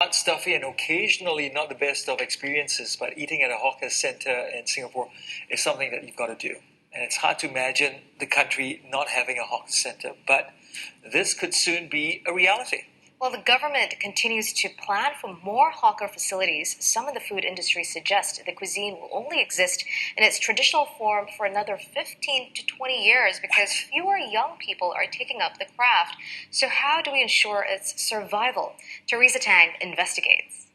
hot, stuffy, and occasionally not the best of experiences, but eating at a hawker center in Singapore is something that you've got to do. And it's hard to imagine the country not having a hawker center, but this could soon be a reality. While the government continues to plan for more hawker facilities, some in the food industry suggest the cuisine will only exist in its traditional form for another 15 to 20 years because fewer young people are taking up the craft. So how do we ensure its survival? Teresa Tang investigates.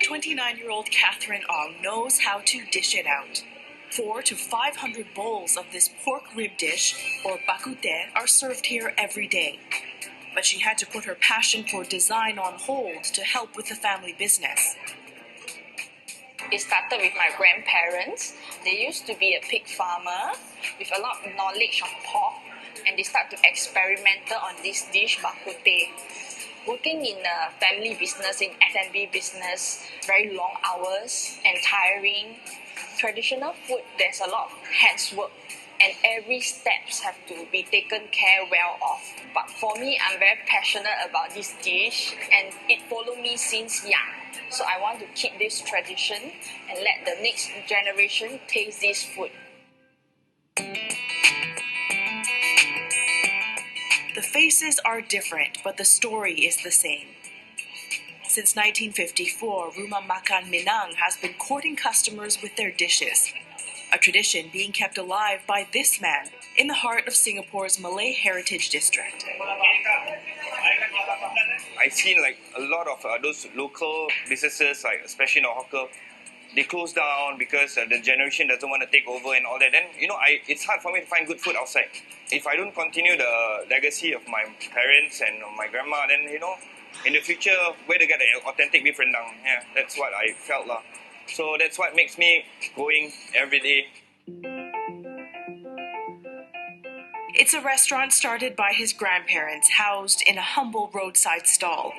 29-year-old Catherine Ong knows how to dish it out. 400 to 500 bowls of this pork rib dish, or bakute, are served here every day. But she had to put her passion for design on hold to help with the family business. It started with my grandparents. They used to be a pig farmer with a lot of knowledge of pork, and they started to experiment on this dish, bakute. Working in a family business, in F&B business, very long hours and tiring. Traditional food, there's a lot of hands work and every steps have to be taken care well of. But for me, I'm very passionate about this dish and it followed me since young. So I want to keep this tradition and let the next generation taste this food. The faces are different, but the story is the same. Since 1954, Rumah Makan Minang has been courting customers with their dishes, a tradition being kept alive by this man in the heart of Singapore's Malay Heritage District. I've seen like a lot of those local businesses, like especially in hawker, they close down because the generation doesn't want to take over and all that. Then, it's hard for me to find good food outside. If I don't continue the legacy of my parents and my grandma, then, in the future, where to get the authentic beef rendang? Yeah, that's what I felt lah. So that's what makes me going every day. It's a restaurant started by his grandparents, housed in a humble roadside stall.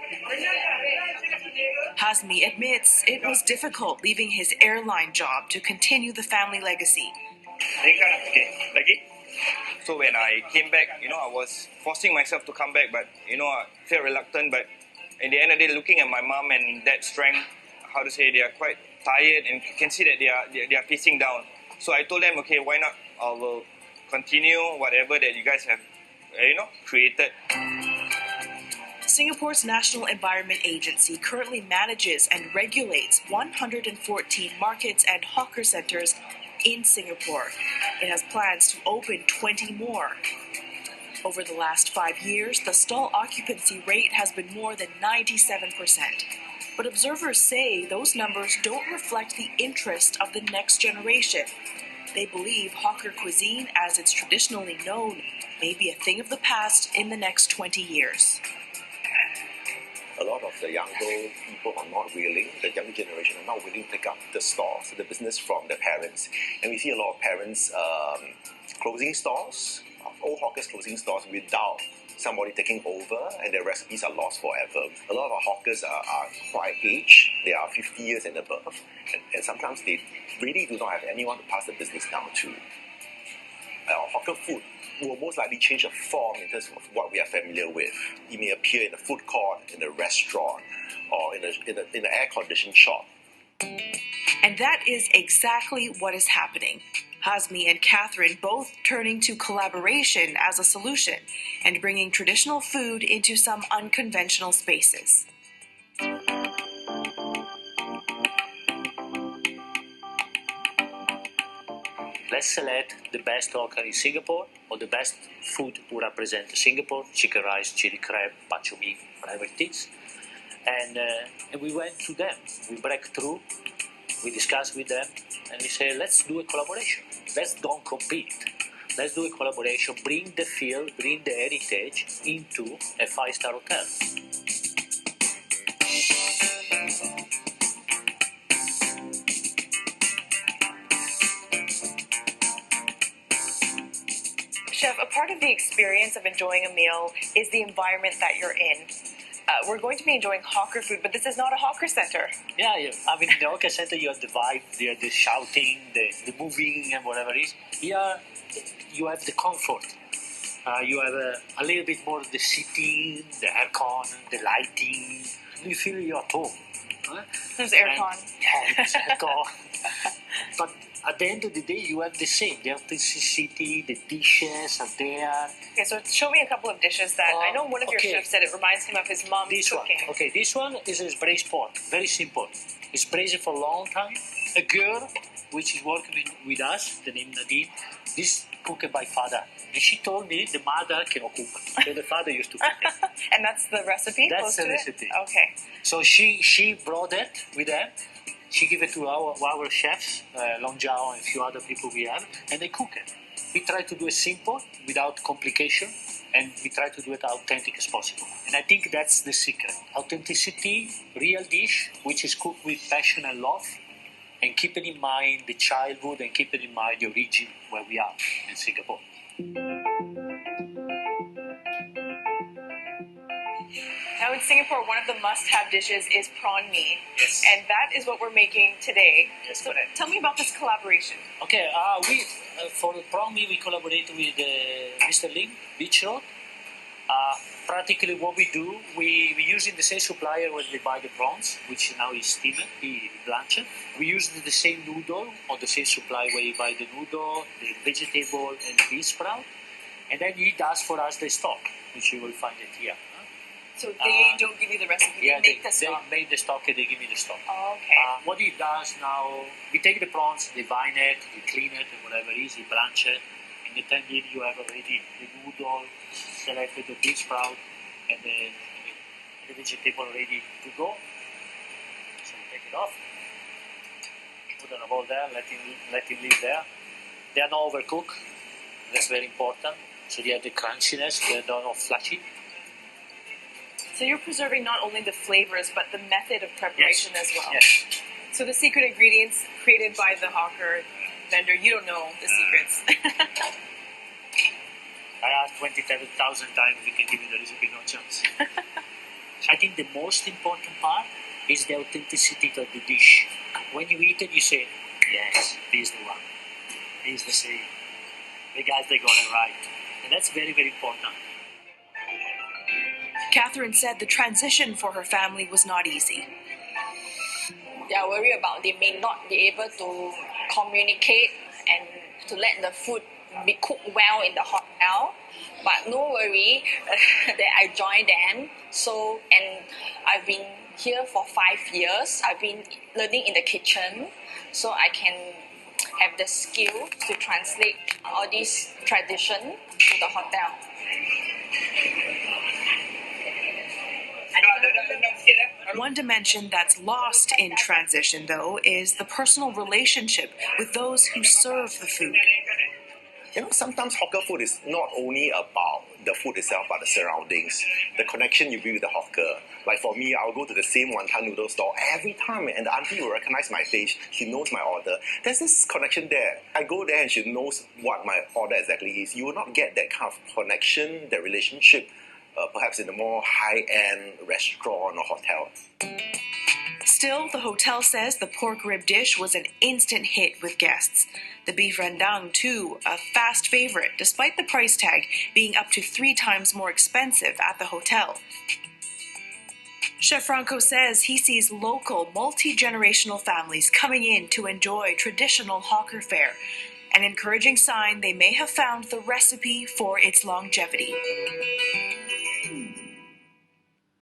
Hazmi admits it was difficult leaving his airline job to continue the family legacy. So when I came back, I was forcing myself to come back, but, I felt reluctant. But in the end of the day, looking at my mom and dad's strength, they are quite tired and you can see that they are pacing down. So I told them, okay, why not? I will continue whatever that you guys have, created. Singapore's National Environment Agency currently manages and regulates 114 markets and hawker centers in Singapore. It has plans to open 20 more. Over the last 5 years, the stall occupancy rate has been more than 97%. But observers say those numbers don't reflect the interest of the next generation. They believe hawker cuisine, as it's traditionally known, may be a thing of the past in the next 20 years. A lot of the younger people are not willing, the younger generation are not willing to take up the stores, the business from their parents. And we see a lot of parents closing stores, old hawkers closing stores without somebody taking over, and their recipes are lost forever. A lot of our hawkers are quite aged, they are 50 years and above, and sometimes they really do not have anyone to pass the business down to. Hawker food will most likely change the form in terms of what we are familiar with. It may appear in the food court, in the restaurant, or in an air-conditioned shop. And that is exactly what is happening. Hazmi and Catherine both turning to collaboration as a solution and bringing traditional food into some unconventional spaces. Let's select the best hawker in Singapore or the best food to represent Singapore, chicken rice, chili crab, bak chor mee, whatever it is. And we went to them. We break through, we discussed with them, and we say, let's do a collaboration. Let's don't compete. Let's do a collaboration, bring the feel, bring the heritage into a 5-star hotel. Chef, a part of the experience of enjoying a meal is the environment that you're in. We're going to be enjoying hawker food, but this is not a hawker center. Yeah. I mean, in the hawker center, you have the vibe, the shouting, the moving, and whatever it is. Here, you have the comfort. You have a little bit more of the seating, the aircon, the lighting. You feel you're at home. Huh? There's aircon. Yeah, there's aircon. But at the end of the day, you have the same. The authenticity, the dishes are there. Okay, so show me a couple of dishes that I know one of your chefs said it reminds him of his mom's This cooking. one. Okay, this one is a braised pork. Very simple. It's braised for a long time. A girl which is working with us, the name Nadine, this cooked by father. And she told me the mother cannot cook. So the father used to cook it. And that's the recipe? That's close the to recipe. It? Okay. So she brought it with them. She gave it to our chefs, Long Jiao and a few other people we have, and they cook it. We try to do it simple, without complication, and we try to do it authentic as possible. And I think that's the secret. Authenticity, real dish, which is cooked with passion and love, and keeping in mind the childhood and keeping in mind the origin where we are in Singapore. Now in Singapore, one of the must-have dishes is prawn mee. Yes. And that is what we're making today. Yes, so correct. tell me about this collaboration. Okay, we for the prawn mee we collaborate with Mr. Lim, Beach Road. Practically what we do, we using the same supplier when we buy the prawns, which now is steamed, the blanched. We use the same noodle or the same supplier where you buy the noodle, the vegetable and the bean sprout. And then he does for us the stock, which you will find it here. So they don't give you the recipe, Yeah, they make the stock. They make the stock and they give me the stock. Oh, okay. What he does now, we take the prawns, they vine it, they clean it, and whatever it is, he blanch it. In the 10 minutes you have already the noodle, selected the bean sprout, and the vegetable ready to go. So we take it off, put it on a bowl there, let it live there. They are not overcooked, that's very important. So they have the crunchiness, they are not flashy. So you're preserving not only the flavors, but the method of preparation as well. Yes. So the secret ingredients created by the hawker vendor, you don't know the secrets. I asked 27,000 times if we can give you the recipe, no chance. I think the most important part is the authenticity of the dish. When you eat it, you say, yes, this is the one. This is the same. The guys, they got it right. And that's very, very important. Catherine said the transition for her family was not easy. They are worried about they may not be able to communicate and to let the food be cooked well in the hotel. But no worry that I joined them. So, and I've been here for 5 years. I've been learning in the kitchen, so I can have the skill to translate all this tradition to the hotel. One dimension that's lost in transition, though, is the personal relationship with those who serve the food. You know, sometimes hawker food is not only about the food itself, but the surroundings, the connection you build with the hawker. Like for me, I'll go to the same wonton noodle store every time, and the auntie will recognize my face. She knows my order. There's this connection there. I go there and she knows what my order exactly is. You will not get that kind of connection, that relationship, perhaps in a more high-end restaurant or hotel. Still, the hotel says the pork rib dish was an instant hit with guests. The beef rendang, too, a fast favorite, despite the price tag being up to 3 times more expensive at the hotel. Chef Franco says he sees local, multi-generational families coming in to enjoy traditional hawker fare, an encouraging sign they may have found the recipe for its longevity.